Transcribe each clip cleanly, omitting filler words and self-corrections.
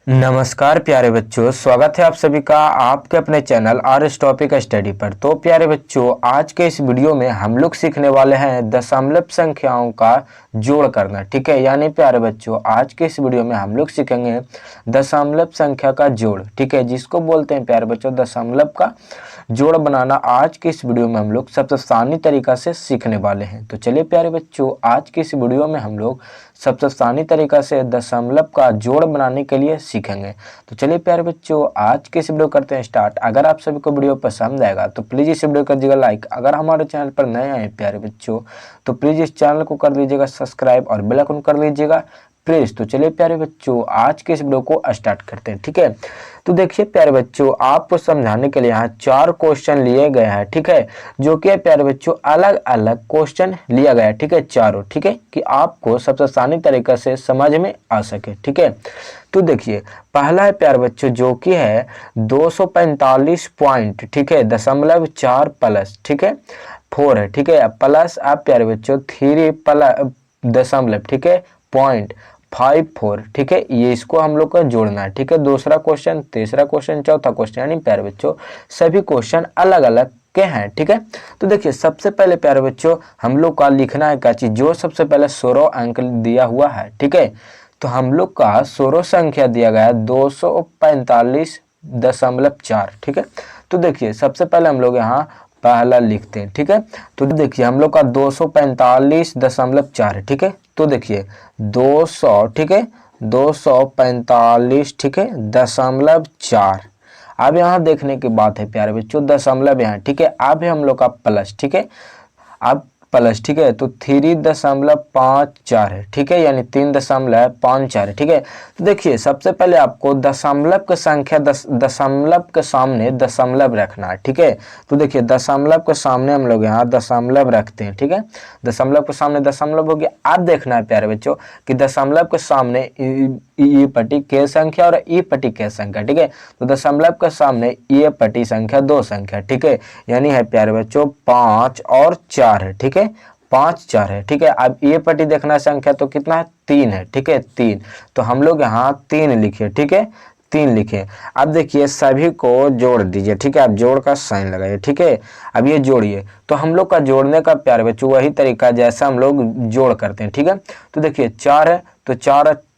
नमस्कार प्यारे बच्चों, स्वागत है आप सभी का आपके अपने channel R S topic study पर। तो प्यारे बच्चों, आज के इस वीडियो में हम लोग सीखने वाले हैं दशमलव संख्याओं का जोड़ करना। ठीक है, यानी प्यारे बच्चों, आज के इस वीडियो में हम लोग सीखेंगे दशमलव संख्या का जोड़। ठीक है, जिसको बोलते हैं प्यारे बच्चों दशमलव का जोड़ बनाना। आज के इस वीडियो में हम लोग सबसे आसानी तरीका से सीखने वाले हैं। तो चलिए प्यारे बच्चों, आज के इस वीडियो में हम लोग सबसे आसानी तरीका से दशमलव का जोड़ बनाने के लिए सीखेंगे। तो चलिए प्यारे बच्चों, आज के इस वीडियो करते हैं स्टार्ट। अगर आप सभी को वीडियो पसंद आएगा तो प्लीज़ इस वीडियो कर दीजिएगा लाइक। अगर हमारे चैनल पर नए आए प्यारे बच्चों तो प्लीज़ इस चैनल को कर दीजिएगा सब्सक्राइब और बेल आइकन कर लीजिएगा प्लीज। तो चलिए प्यारे बच्चों, आज के इस वीडियो को स्टार्ट करते हैं। ठीक है, तो देखिए प्यारे बच्चों, आपको समझाने के लिए यहाँ 4 क्वेश्चन लिए गए हैं। ठीक है, जो कि प्यारे बच्चों अलग अलग क्वेश्चन लिया गया है। ठीक है, चारों। ठीक है, कि आपको सबसे आसानी तरीके से समझ में आ सके। ठीक है, तो देखिए पहला है प्यारे बच्चों जो कि है 245 पॉइंट। ठीक है, दशमलव 4 प्लस, ठीक है 4 है। ठीक है, प्लस आप प्यारे बच्चों 3 प्लस दशमलव, ठीक है 0.54। ठीक है, ये इसको हम लोग का जोड़ना है। ठीक है, दूसरा क्वेश्चन, तीसरा क्वेश्चन, चौथा क्वेश्चन, यानी प्यारे बच्चों सभी क्वेश्चन अलग अलग के हैं। ठीक है, तो देखिए सबसे पहले प्यारे बच्चों हम लोग का लिखना है क्या चीज, जो सबसे पहले 16 अंक दिया हुआ है। ठीक है, तो हम लोग का 16 संख्या दिया गया है 245.4। ठीक है, तो देखिए सबसे पहले हम लोग यहाँ पहला लिखते हैं। ठीक है, तो देखिए हम लोग का 245.4 है। ठीक है, तो देखिए 200, ठीक है 245, ठीक है दशमलव 4। अब यहाँ देखने की बात है प्यारे बच्चों दशमलव यहाँ, ठीक है अब है हम लोग का प्लस। ठीक है, अब प्लस, ठीक है तो 3.54 है। ठीक है, यानी 3.54 है। ठीक है, तो देखिए सबसे पहले आपको दशमलव की संख्या दशमलव के सामने दशमलव रखना है। ठीक है, तो देखिए दशमलव के सामने हम लोग यहाँ दशमलव रखते हैं। ठीक है, दशमलव के सामने दशमलव हो गया। अब देखना है प्यारे बच्चों कि दशमलव के सामने ई पट्टी के संख्या और ई पट्टी के संख्या। ठीक है, तो दशमलव के सामने ये पट्टी संख्या 2 संख्या। ठीक है, यानी है प्यारे बच्चों 5 और 4 है। ठीक है, 5 4 है। ठीक है, अब ये पट्टी देखना संख्या तो कितना है 3 है। ठीक है, 3, तो हम लोग यहाँ 3 लिखे। ठीक है, 3 लिखे। अब देखिए सभी को जोड़ दीजिए। ठीक है, आप जोड़ का साइन लगाइए। ठीक है, अब ये जोड़िए। तो हम लोग का जोड़ने का प्यारे बच्चों वही तरीका जैसा हम लोग जोड़ करते हैं। ठीक है, तो देखिए 4 है तो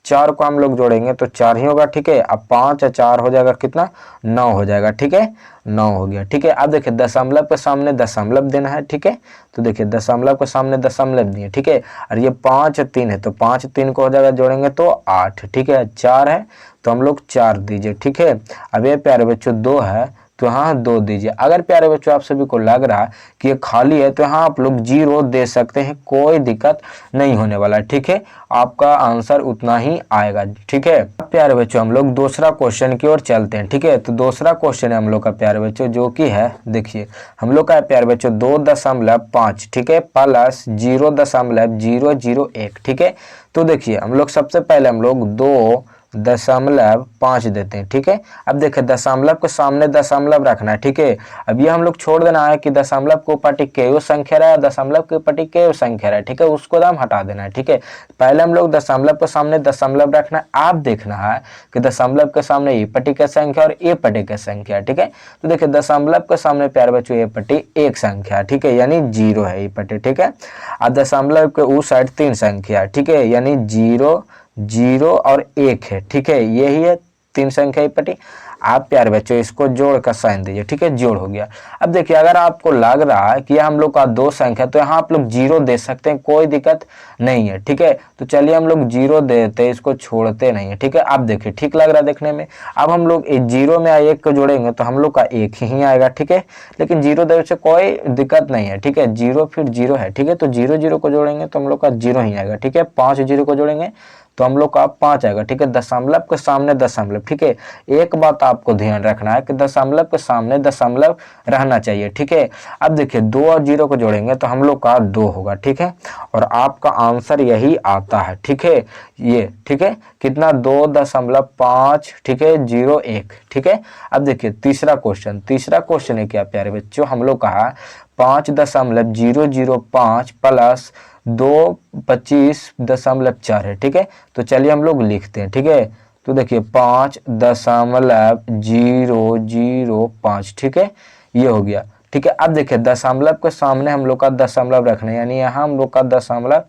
4 को हम लोग जोड़ेंगे तो 4 ही होगा। ठीक है, अब 5 और 4 हो जाएगा कितना 9 हो जाएगा। ठीक है, 9 हो गया। ठीक है, अब देखिए दशमलव के सामने दशमलव देना है। ठीक है, तो देखिए दशमलव के सामने दशमलव दिए। ठीक है, और ये 5 3 है तो 5 3 को हो जाएगा जोड़ेंगे तो 8। ठीक है, 4 है तो हम लोग 4 दीजिए। ठीक है, अब ये प्यारे बच्चों 2 है तो यहाँ 2 दीजिए। अगर प्यारे बच्चों आप सभी को लग रहा है कि ये खाली है तो यहाँ आप लोग 0 दे सकते हैं, कोई दिक्कत नहीं होने वाला है। ठीक है, आपका आंसर उतना ही आएगा। ठीक है, प्यारे बच्चों हम लोग दूसरा क्वेश्चन की ओर चलते हैं। ठीक है, तो दूसरा क्वेश्चन है हम लोग का प्यारे बच्चों जो कि है, देखिए हम लोग का है प्यारे बच्चों 2.5, ठीक है प्लस 0.001। ठीक है, तो देखिए हम लोग सबसे पहले हम लोग 2.5 देते हैं। ठीक है, अब देखिए दशमलव के सामने दशमलव रखना है। ठीक है, अब ये हम लोग छोड़ देना है कि दशमलव के ऊपर के संख्या रहा, दशमलव के ऊपर के संख्या रहा। ठीक है, उसको दाम हटा देना है। ठीक है, पहले हम लोग दशमलव के सामने दशमलव रखना है। आप देखना है कि दशमलव के सामने ए पट्टी की संख्या और ए पट्टी की संख्या। ठीक है, तो देखिए दशमलव के सामने प्यारे बच्चों ए पट्टी एक संख्या। ठीक है, यानी 0 है ए पट्टी। ठीक है, अब दशमलव के उस साइड 3 संख्या। ठीक है, यानी 0 0 और 1 है। ठीक है, यही है 3 संख्या पट्टी। आप प्यारे बच्चों इसको जोड़ का साइन दीजिए। ठीक है, जोड़ हो गया। अब देखिए अगर आपको लग रहा है कि हम लोग का 2 संख्या तो यहाँ आप लोग 0 दे सकते हैं, कोई दिक्कत नहीं है। ठीक है, तो चलिए हम लोग 0 देते हैं, इसको छोड़ते नहीं है। ठीक है, अब देखिए ठीक लग रहा है देखने में। अब हम लोग 0 में 1 को जोड़ेंगे तो हम लोग का 1 ही आएगा। ठीक है, लेकिन 0 देने से कोई दिक्कत नहीं है। ठीक है, 0 फिर 0 है। ठीक है, तो 0 0 को जोड़ेंगे तो हम लोग का 0 ही आएगा। ठीक है, 5 0 को जोड़ेंगे तो हम लोग का 5 आएगा। ठीक है, दशमलव के सामने दशमलव। ठीक है, एक बात आपको ध्यान रखना है कि दशमलव के सामने दशमलव रहना चाहिए। ठीक है, अब देखिए 2 और 0 को जोड़ेंगे तो हम लोग का 2 होगा। ठीक है, और आपका आंसर यही आता है। ठीक है, ये ठीक है कितना 2.5, ठीक है 0.1। ठीक है, अब देखिए तीसरा क्वेश्चन है क्या प्यारे बच्चों, हम लोग कहा 5.005 प्लस 2 25.4 है। ठीक है, तो चलिए हम लोग लिखते हैं। ठीक है, तो देखिए 5.005, ठीक है, ये हो गया। ठीक है, अब देखिए दशमलव के सामने हम लोग का दशमलव रखना है, यानी यहाँ हम लोग का दशमलव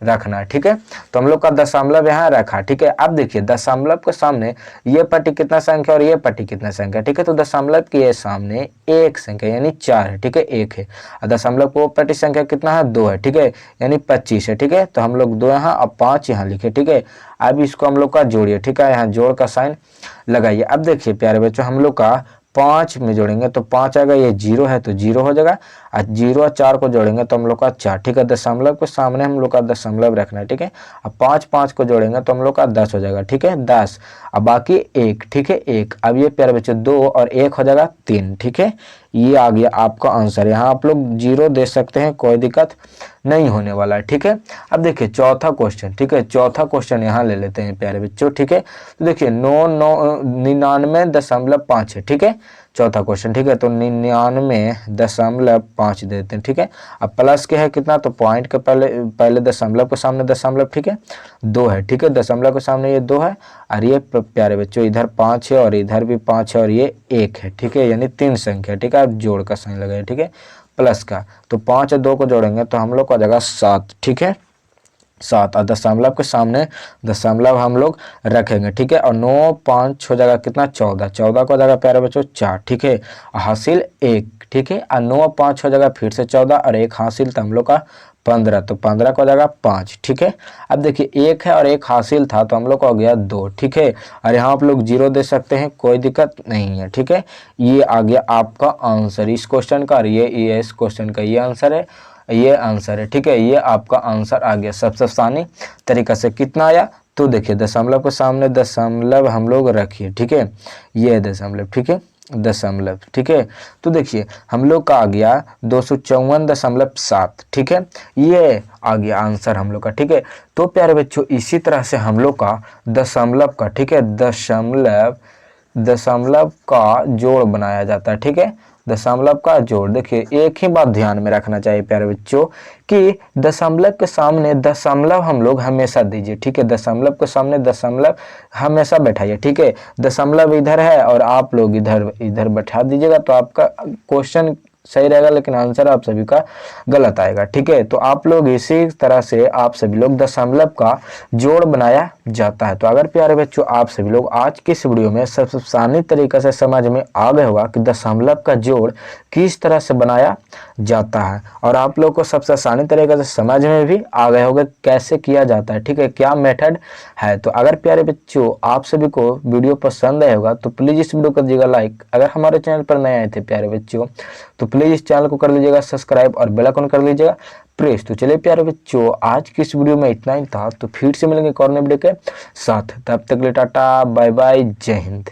रखना है। ठीक है, तो हम लोग का दशमलव यहाँ रखा। ठीक है, अब देखिए दशमलव के सामने ये पट्टी कितना संख्या और ये पट्टी कितना संख्या। ठीक है, तो दशमलव के सामने एक संख्या यानी 4 है। ठीक है, 1 है, और दशमलव को पट्टी संख्या कितना है, 2 है। ठीक है, यानी 25 है। ठीक है, तो हम लोग 2 यहाँ और 5 यहाँ लिखे। ठीक है, अब इसको हम लोग का जोड़िए। ठीक है, यहाँ जोड़ का साइन लगाइए। अब देखिए प्यारे बच्चों, हम लोग का 5 में जोड़ेंगे तो 5 आएगा, ये 0 है तो 0 हो जाएगा, और 0 और 4 को जोड़ेंगे तो हम लोग का 4। ठीक है, दशमलव के सामने हम लोग का दशमलव रखना है। ठीक है, अब 5 को जोड़ेंगे तो हम लोग का 10 हो जाएगा। ठीक है, 10, अब बाकी 1। ठीक है, 1, अब ये प्यारे बच्चों 2 और 1 हो जाएगा 3। ठीक है, ये आ गया आपका आंसर। यहाँ आप लोग 0 दे सकते हैं, कोई दिक्कत नहीं होने वाला है। ठीक है, अब देखिए चौथा क्वेश्चन। ठीक है, चौथा क्वेश्चन यहाँ ले लेते हैं प्यारे बच्चों। ठीक है, तो देखिए 99.5 है। ठीक है, चौथा क्वेश्चन। ठीक है, तो 99.5 देते हैं। ठीक है, अब प्लस के है कितना, तो पॉइंट के पहले दशमलव के सामने दशमलव। ठीक है, 2 है। ठीक है, दशमलव के सामने ये 2 है, और ये प्यारे बच्चों इधर 5 है और इधर भी 5 है और ये 1 है। ठीक है, यानी 3 संख्या। ठीक है, आप जोड़ का साइन लगाइए। ठीक है, प्लस का, तो 5 और 2 को जोड़ेंगे तो हम लोग को आ जाएगा 7। ठीक है, 7, और दशमलव के सामने दशमलव हम लोग रखेंगे। ठीक है, और 9 5 हो जाएगा कितना, 14। 14 को हो जाएगा प्यारे बच्चों 4। ठीक है, हासिल 1। ठीक है, और 9 5 हो जाएगा फिर से 14, और 1 हासिल तो हम लोग का 15, तो 15 को हो जाएगा 5। ठीक है, अब देखिए 1 है और 1 हासिल था तो हम लोग को हो गया 2। ठीक है, और यहाँ आप लोग 0 दे सकते हैं, कोई दिक्कत नहीं है। ठीक है, ये आ गया आपका आंसर इस क्वेश्चन का, और ये इस क्वेश्चन का ये आंसर है, ये आंसर है। ठीक है, ये आपका आंसर आ गया सबसे आसानी तरीका से। कितना आया, तो देखिए दशमलव के सामने दशमलव हम लोग रखिए। ठीक है, ये दशमलव। ठीक है, दशमलव। ठीक है, तो देखिए हम लोग का आ गया 254.7। ठीक है, ये आ गया आंसर हम लोग का। ठीक है, तो प्यारे बच्चों इसी तरह से हम लोग का दशमलव का, ठीक है, दशमलव का जोड़ बनाया जाता है। ठीक है, दशमलव का जोड़। देखिए एक ही बात ध्यान में रखना चाहिए प्यारे बच्चों कि दशमलव के सामने दशमलव हम लोग हमेशा दीजिए। ठीक है, दशमलव के सामने दशमलव हमेशा बैठाइए। ठीक है, दशमलव इधर है और आप लोग इधर बैठा दीजिएगा तो आपका क्वेश्चन सही रहेगा, लेकिन आंसर आप सभी का गलत आएगा। ठीक है, तो आप लोग इसी तरह से आप सभी लोग दशमलव का जोड़ बनाया जाता है। तो अगर प्यारे बच्चों आप सभी लोग आज की इस वीडियो में सबसे आसानी तरीके से समझ में आ गया होगा कि दशमलव का जोड़ किस तरह से बनाया जाता है, और आप लोग को सबसे आसानी तरीके से समझ में भी आ गया होगा कैसे किया जाता है। ठीक है, क्या मेथड है। तो अगर प्यारे बच्चों आप सभी को वीडियो पसंद आया होगा तो प्लीज इस वीडियो को दीजिएगा लाइक। अगर हमारे चैनल पर नए आए थे प्यारे बच्चों तो प्लीज इस चैनल को कर लीजिएगा सब्सक्राइब और बेल आइकन कर लीजिएगा प्रेस। तो चलिए प्यारे बच्चों आज की इस वीडियो में इतना ही था, तो फिर से मिलेंगे एक और नए वीडियो के साथ। तब तक के लिए टाटा बाय बाय, जय हिंद।